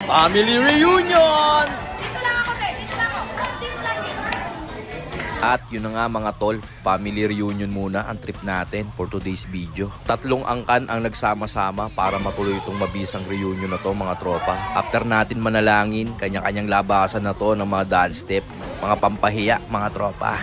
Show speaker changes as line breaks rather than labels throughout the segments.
Family reunion! At yun na nga mga tol, family reunion muna ang trip natin for today's video. 3 angkan ang nagsama-sama para matuloy itong mabisang reunion na to mga tropa. After natin manalangin, kanya-kanyang labasan na to ng mga dance step, mga pampahiya mga tropa.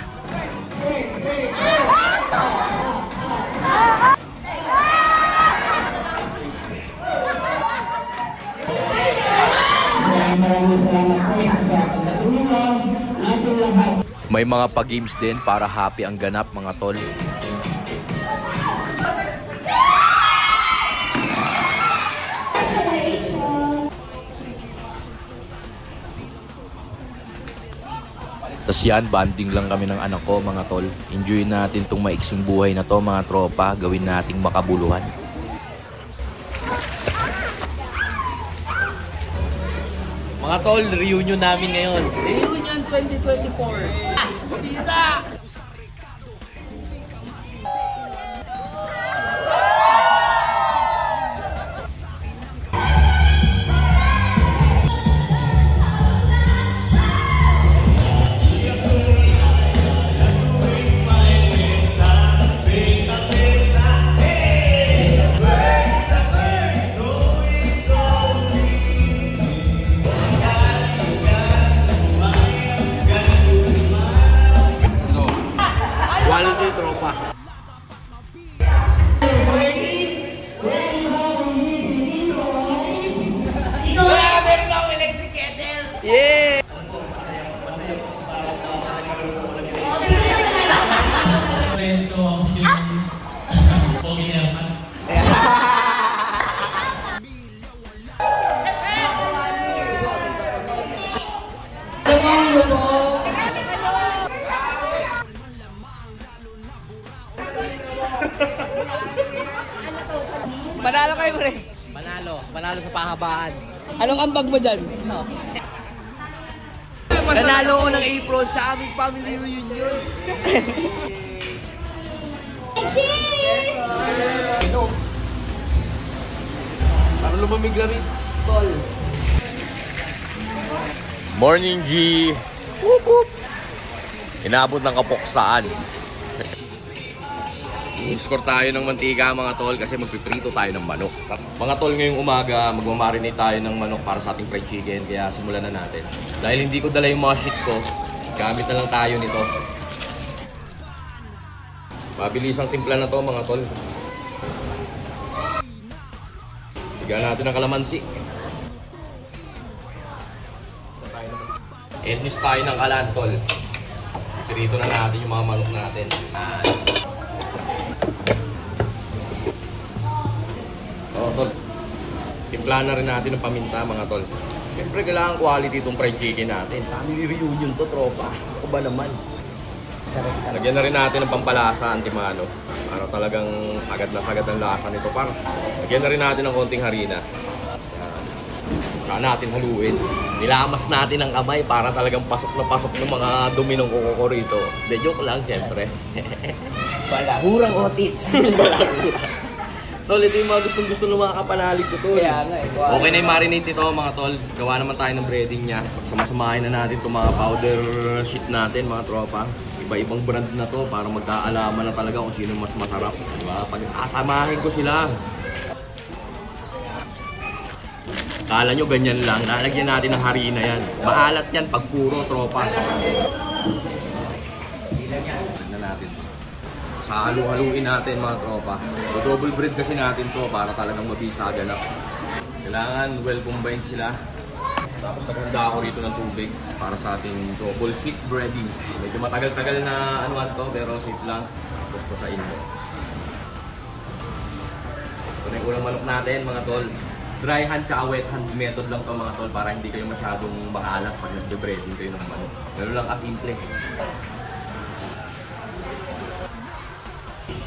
May mga pa-games din para happy ang ganap mga tol. Tas yan, banding lang kami ng anak ko mga tol. Enjoy natin tong maiksing buhay na to mga tropa. Gawin nating makabuluhan. Mga tol, reunion namin ngayon. Reunion 2024. Pizza! Yeah!
Panalo kayo pre.
Panalo sa pahabaan.
Anong ambag mo dyan?
Nanalo ko ng April sa aming family reunion. Parang lumamig lang rin, tol. Morning, G. Whoop, whoop. Inabot ng kapoksaan. I-score tayo ng mantika mga tol kasi magpiprito tayo ng manok. Mga tol, ngayong umaga magmamarinate tayo ng manok para sa ating fried chicken, kaya simulan na natin. Dahil hindi ko dala yung mga sheet ko, gamit na lang tayo nito. Mabilis ang timpla na to mga tol. Bigyan natin ng kalamansi. Etnis tayo ng kalan tol. Pirito na natin yung mga manok natin. Tol, timpla na rin natin ng paminta mga tol. Siyempre kailangan quality itong fried chicken natin. Family reunion to tropa. Ako ba naman? Lagyan na rin natin ng pampalasa antimano para talagang sagad na sagad ang lasa nito. Lagyan na rin natin ng konting harina. Saka natin haluin. Nilamas natin ang kamay para talagang pasok na pasok ng mga dumi ng koko rito. De joke lang siyempre.
Balahurang otits.
Tol, ito yung mga gustong-gusto ng mga kapanalig ko, tol.
Kaya nga,
okay na yung marinate nito, mga tol. Gawa naman tayo ng breading niya. Samasamahin na natin itong mga powder sheet natin, mga tropa. Iba-ibang brand na to para magkaalaman na talaga kung sino mas masarap. Diba? Pag sasamahin ko sila. Kala nyo ganyan lang. Lalagyan natin ng harina yan. Maalat yan pag puro, tropa. Tignan natin. Halu-haluin natin mga tropa. So, double bread kasi natin to para talagang mabisa ganap. Kailangan well combined sila. Tapos naghanda ako rito ng tubig para sa ating double sheet breading. Medyo matagal-tagal na anuan to pero safe lang. Gusto sa inyo. Ito na yung unang manok natin mga tol. Dry hand tsaka wet hand method lang to mga tol para hindi kayo masyadong makalat pag nagbe-breading kayo ng manok. Ganun lang kasimple.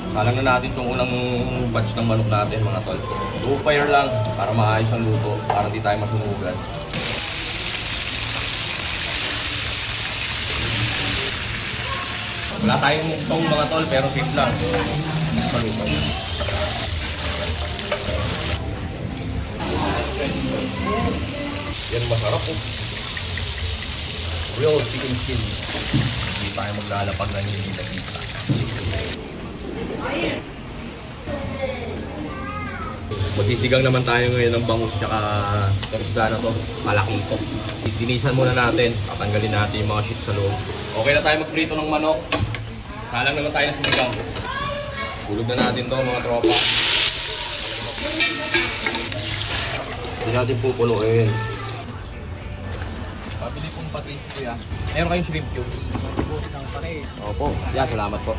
Salang na natin itong unang batch ng manok natin mga tol. 2 fire lang para maayos ang luto, para hindi tayo masunugan. Wala tayong tong mga tol pero safe lang. Sa luto. masarap oh. Real chicken skin. Hindi tayo maglalapag ng hindi nakita. Magsisigang naman tayo ngayon ng bangus tsaka isda na to. Malaki ito. Dinisan muna natin. Tatanggalin natin yung mga shit sa loob. Okay na tayo magprito ng manok. Salang naman tayo ng sinigang. Hulog na natin to mga tropa. Hindi natin pupunuin. Pabili pong patis kuya. Meron kayong shrimp cube? Opo. Yan, salamat po.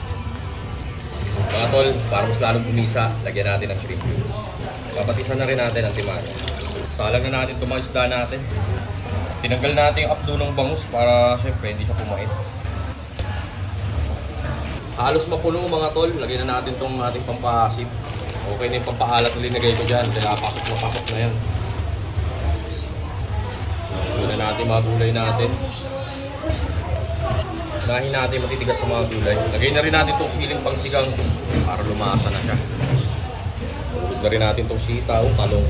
Mga tol, para mas lalong bumisa, lagyan natin ng shrimp cube. Papatisan na rin natin ang timano. Salang na natin itong mga isda natin. Tinanggal natin yung abdo ng bangus para syempre hindi siya pumait. Halos mapuno mga tol, lagyan na natin itong ating pampasim. Okay na yung pampaalat na linagay ko dyan, dahil papakot na yan. Lagyan na natin mga gulay natin. Unahin natin matitigas sa mga gulay. Lagay na rin natin itong siling pangsigang para lumasa na siya. Tulog na rin natin itong sitaw, talong.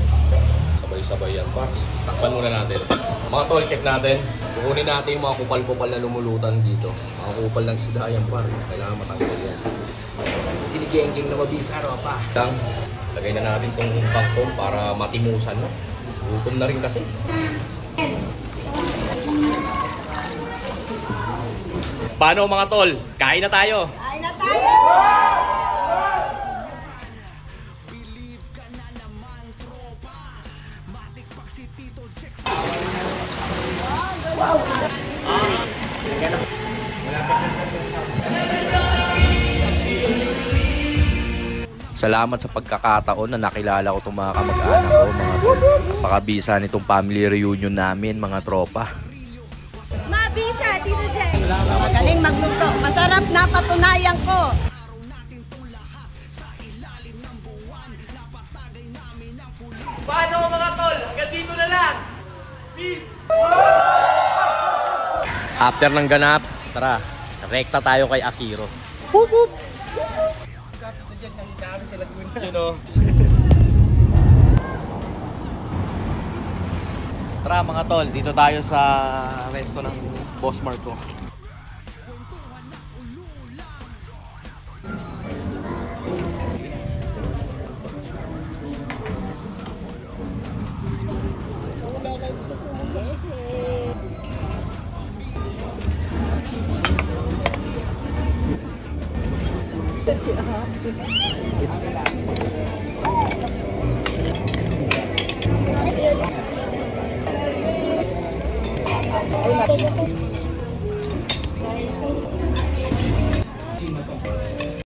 Sabay-sabay yan pa. Takpan muna natin. Mga tol, check natin. Kukunin natin yung mga kupal-kupal na lumulutan dito. Mga kupal ng isda yan par. Kailangan matanggal yan. Sinigengking na mabisa, pa. Lagay na natin itong bangkong para matimusan. No? Gutom na rin kasi. Paano mga tol? Kain na tayo!
Kain na tayo!
Salamat sa pagkakataon na nakilala ko itong mga kamag-anak ko, mga tol. Napakabisa nitong family reunion namin, mga tropa.
Mabisa, Tito Jay! Magaling magluto. Masarap na patunayan ko.
Paano mga tol? Hanggang dito na lang. Peace!
After ng ganap, tara, rekta tayo kay Akiro. Boop, boop. Tara mga tol, dito tayo sa resto ng Boss Marco.